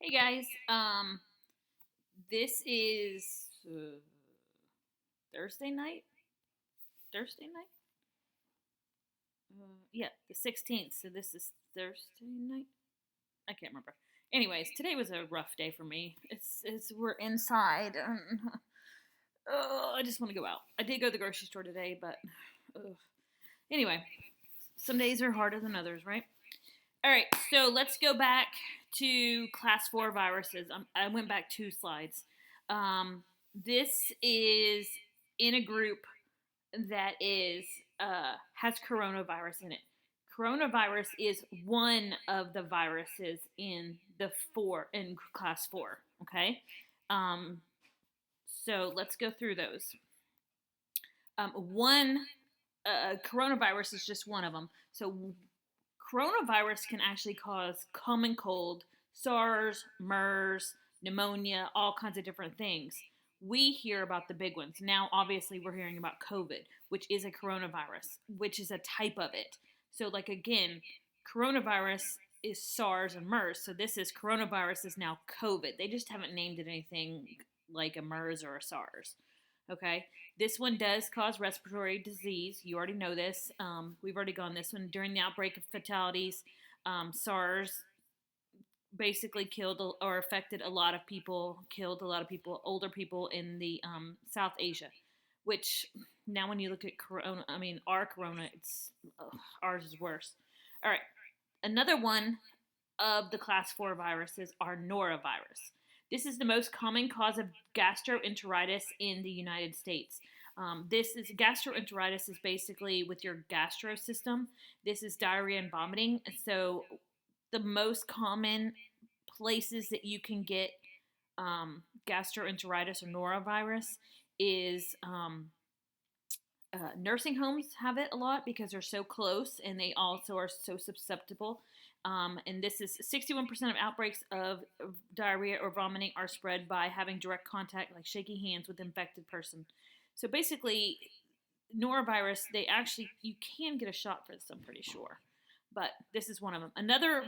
Hey guys, this is Thursday night. Thursday night. Yeah, the 16th. So this is Thursday night. I can't remember. Anyways, today was a rough day for me. It's we're inside. I just want to go out. I did go to the grocery store today, but anyway, some days are harder than others, right? All right, so let's go back to class 4 viruses. I went back 2 slides. This is in a group that is has coronavirus in it. Coronavirus is one of the viruses in in class 4. Okay, um, so let's go through those. One coronavirus is just one of them. So coronavirus can actually cause common cold, SARS, MERS, pneumonia, all kinds of different things. We hear about the big ones. Now, obviously, we're hearing about COVID, which is a coronavirus, which is a type of it. So, like, again, coronavirus is SARS and MERS. So, this is coronavirus is now COVID. They just haven't named it anything like a MERS or a SARS. Okay. This one does cause respiratory disease. You already know this. We've already gone this one. During the outbreak of fatalities, SARS basically killed or affected a lot of people, killed a lot of people, older people in the South Asia, which now when you look at corona, I mean, our corona, ours is worse. All right. Another one of the class 4 viruses are norovirus. This is the most common cause of gastroenteritis in the United States. This is gastroenteritis is basically with your gastro system. This is diarrhea and vomiting. So the most common places that you can get gastroenteritis or norovirus is nursing homes have it a lot because they're so close and they also are so susceptible. And this is 61% of outbreaks of diarrhea or vomiting are spread by having direct contact, like shaking hands with infected person. So basically, norovirus, you can get a shot for this, I'm pretty sure. But this is one of them. Another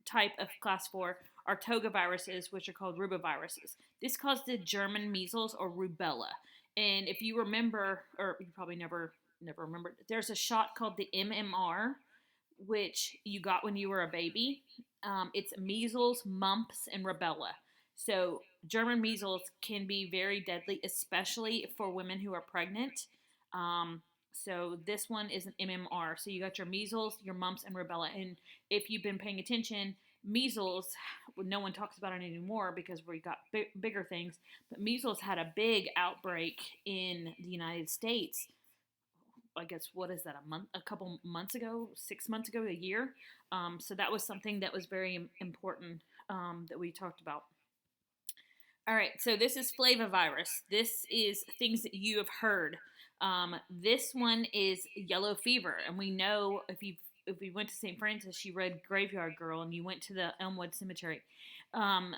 type of class 4 are toga viruses, which are called ruboviruses. This caused the German measles or rubella. And if you remember, or you probably never remembered, there's a shot called the MMR, which you got when you were a baby. It's measles, mumps, and rubella. So German measles can be very deadly, especially for women who are pregnant. So this one is an MMR. So you got your measles, your mumps, and rubella. And if you've been paying attention, measles, no one talks about it anymore because we got bigger things. But measles had a big outbreak in the United States. I guess what is that, a couple months ago, 6 months ago, a year. So that was something that was very important that we talked about. All right, so this is flavivirus. This is things that you have heard. This one is yellow fever, and we know if you went to St. Francis, you read Graveyard Girl, and you went to the Elmwood Cemetery. Um,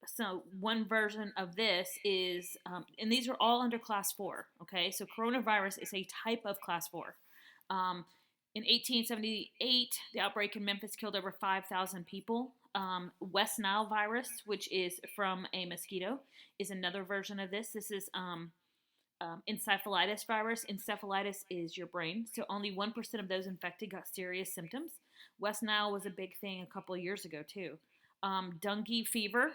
so one version of this is, and these are all under class 4. Okay, so coronavirus is a type of class 4. In 1878, the outbreak in Memphis killed over 5,000 people. West Nile virus, which is from a mosquito, is another version of this. This is encephalitis virus. Encephalitis is your brain. So only 1% of those infected got serious symptoms. West Nile was a big thing a couple of years ago, too. Dengue fever.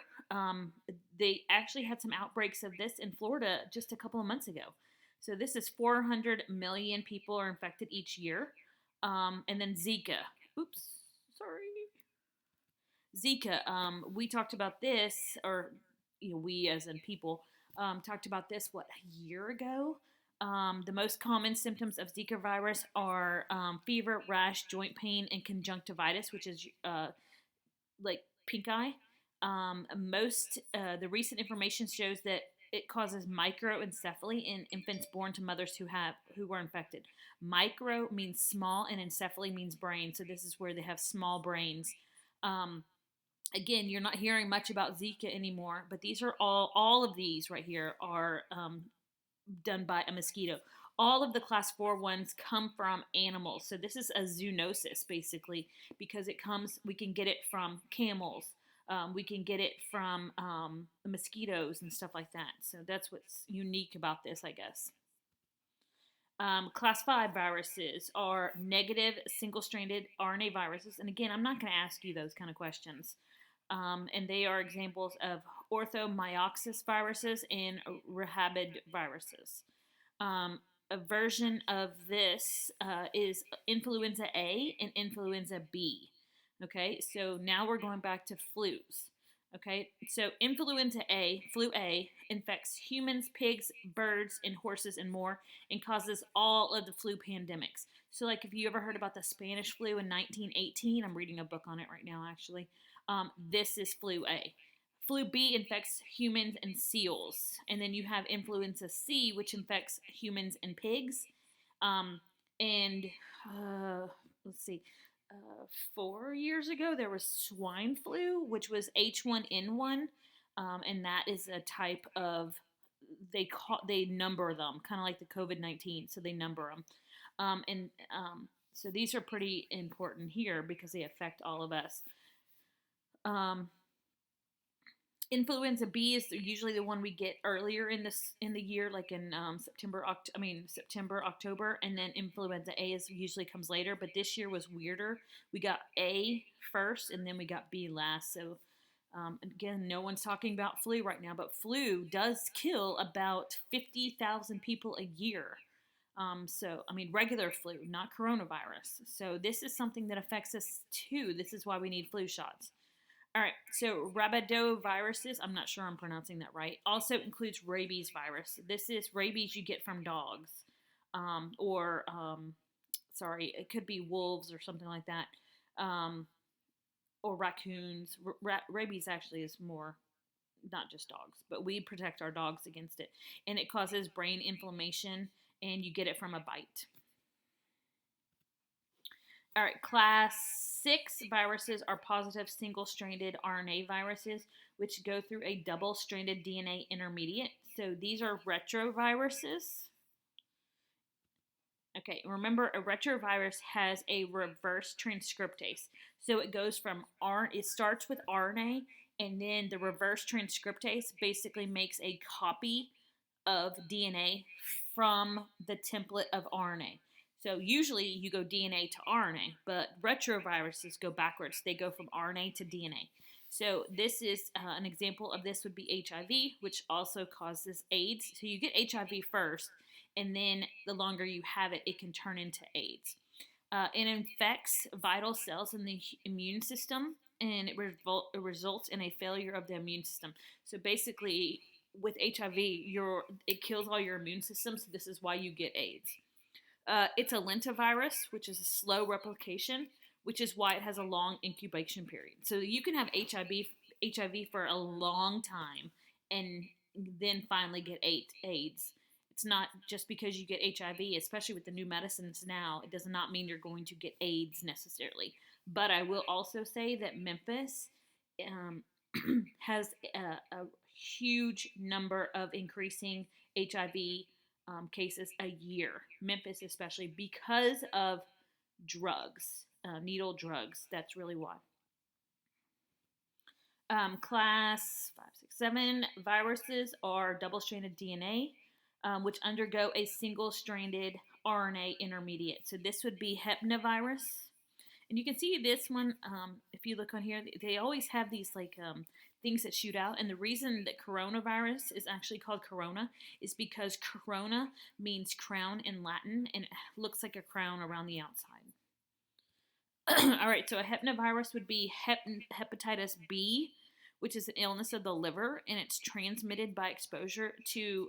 They actually had some outbreaks of this in Florida just a couple of months ago. So this is 400 million people are infected each year. And then Zika. Oops, sorry. Zika. We talked about this, or we as in people talked about this a year ago. The most common symptoms of Zika virus are fever, rash, joint pain, and conjunctivitis, which is like pink eye. The recent information shows that it causes microencephaly in infants born to mothers who were infected. Micro means small, and encephaly means brain. So this is where they have small brains. Again, you're not hearing much about Zika anymore, but these are all of these right here are done by a mosquito. All of the class 4 ones come from animals. So this is a zoonosis basically because we can get it from camels, We can get it from mosquitoes and stuff like that. So that's what's unique about this, I guess. Class 5 viruses are negative single stranded RNA viruses. And again, I'm not going to ask you those kind of questions. And they are examples of orthomycosis viruses and rabid viruses. A version of this is influenza A and influenza B. Okay, so now we're going back to flus. Okay, so influenza A, flu A, infects humans, pigs, birds, and horses and more, and causes all of the flu pandemics. So, like, if you ever heard about the Spanish flu in 1918, I'm reading a book on it right now, actually. This is flu A. Flu B infects humans and seals. And then you have influenza C, which infects humans and pigs. Um, and let's see, 4 years ago, there was swine flu, which was H1N1. And that is a type of, they number them, kind of like the COVID-19. So they number them. So these are pretty important here because they affect all of us. Influenza B is usually the one we get earlier in the year, like in September, October, and then influenza A usually comes later. But this year was weirder. We got A first, and then we got B last. So again, no one's talking about flu right now, but flu does kill about 50,000 people a year. So, I mean, regular flu, not coronavirus. So this is something that affects us too. This is why we need flu shots. All right, so rabidoviruses, I'm not sure I'm pronouncing that right, also includes rabies virus. This is rabies you get from dogs, sorry, it could be wolves or something like that, or raccoons. Rabies actually is more, not just dogs, but we protect our dogs against it. And it causes brain inflammation, and you get it from a bite. All right, class 6 viruses are positive single-stranded RNA viruses, which go through a double-stranded DNA intermediate. So these are retroviruses. Okay, remember a retrovirus has a reverse transcriptase. So it goes from it starts with RNA, and then the reverse transcriptase basically makes a copy of DNA from the template of RNA. So usually you go DNA to RNA, but retroviruses go backwards. They go from RNA to DNA. So this is an example of this would be HIV, which also causes AIDS. So you get HIV first, and then the longer you have it, it can turn into AIDS. It infects vital cells in the immune system, and it results in a failure of the immune system. So basically, with HIV, it kills all your immune system, so this is why you get AIDS. It's a lentivirus, which is a slow replication, which is why it has a long incubation period. So you can have HIV for a long time and then finally get AIDS. It's not just because you get HIV, especially with the new medicines now, it does not mean you're going to get AIDS necessarily. But I will also say that Memphis has a huge number of increasing HIV cases a year. Memphis especially, because of drugs, needle drugs. That's really why. Class 5, 6, 7 viruses are double-stranded DNA, which undergo a single-stranded RNA intermediate. So this would be hepnavirus. And you can see this one, if you look on here, they always have these like things that shoot out. And the reason that coronavirus is actually called corona is because corona means crown in Latin, and it looks like a crown around the outside. All right, so a hepnavirus would be hepatitis B, which is an illness of the liver, and it's transmitted by exposure to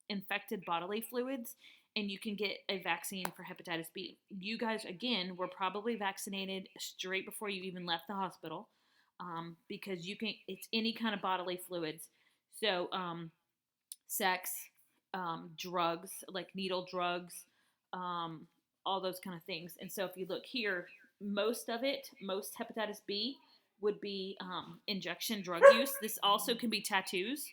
infected bodily fluids, and you can get a vaccine for hepatitis B. You guys, again, were probably vaccinated straight before you even left the hospital, because it's any kind of bodily fluids. So sex, drugs, like needle drugs, all those kind of things. And so if you look here, most hepatitis B would be injection drug use. This also can be tattoos.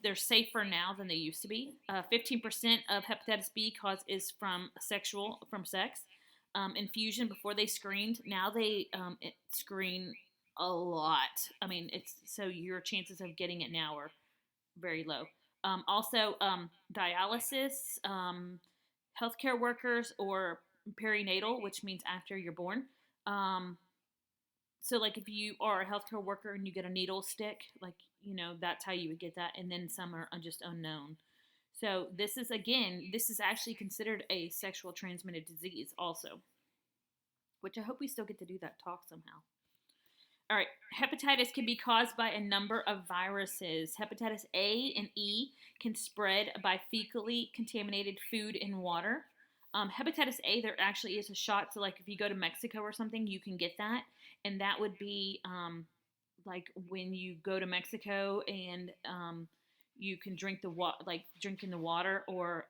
They're safer now than they used to be. 15% of hepatitis B cause is from sex. Infusion before they screened. Now they screen a lot. I mean, it's so your chances of getting it now are very low. Also, dialysis, healthcare workers, or perinatal, which means after you're born. Um, so, like, if you are a healthcare worker and you get a needle stick, like, that's how you would get that. And then some are just unknown. So, this is actually considered a sexual transmitted disease, also, which I hope we still get to do that talk somehow. All right, hepatitis can be caused by a number of viruses. Hepatitis A and E can spread by fecally contaminated food and water. Hepatitis A, there actually is a shot. So, like, if you go to Mexico or something, you can get that. And that would be like when you go to Mexico and you can drink the water, like drinking the water, or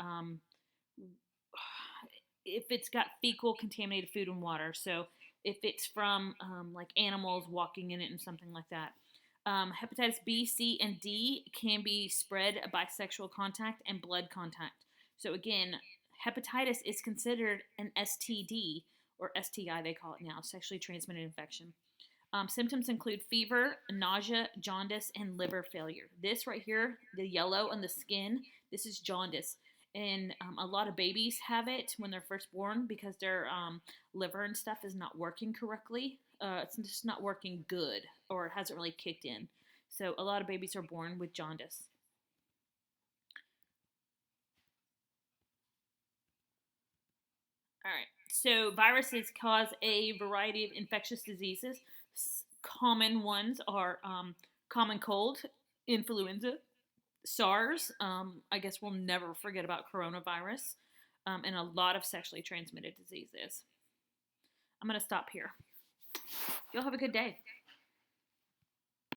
if it's got fecal contaminated food and water. So if it's from like animals walking in it and something like that. Hepatitis B, C, and D can be spread by sexual contact and blood contact. So again, hepatitis is considered an STD, or STI they call it now, sexually transmitted infection. Symptoms include fever, nausea, jaundice, and liver failure. This right here, the yellow on the skin, this is jaundice. And a lot of babies have it when they're first born because their liver and stuff is not working correctly. It's just not working good, or it hasn't really kicked in. So a lot of babies are born with jaundice. All right. So viruses cause a variety of infectious diseases. Common ones are common cold, influenza, SARS. I guess we'll never forget about coronavirus, and a lot of sexually transmitted diseases. I'm going to stop here. Y'all have a good day.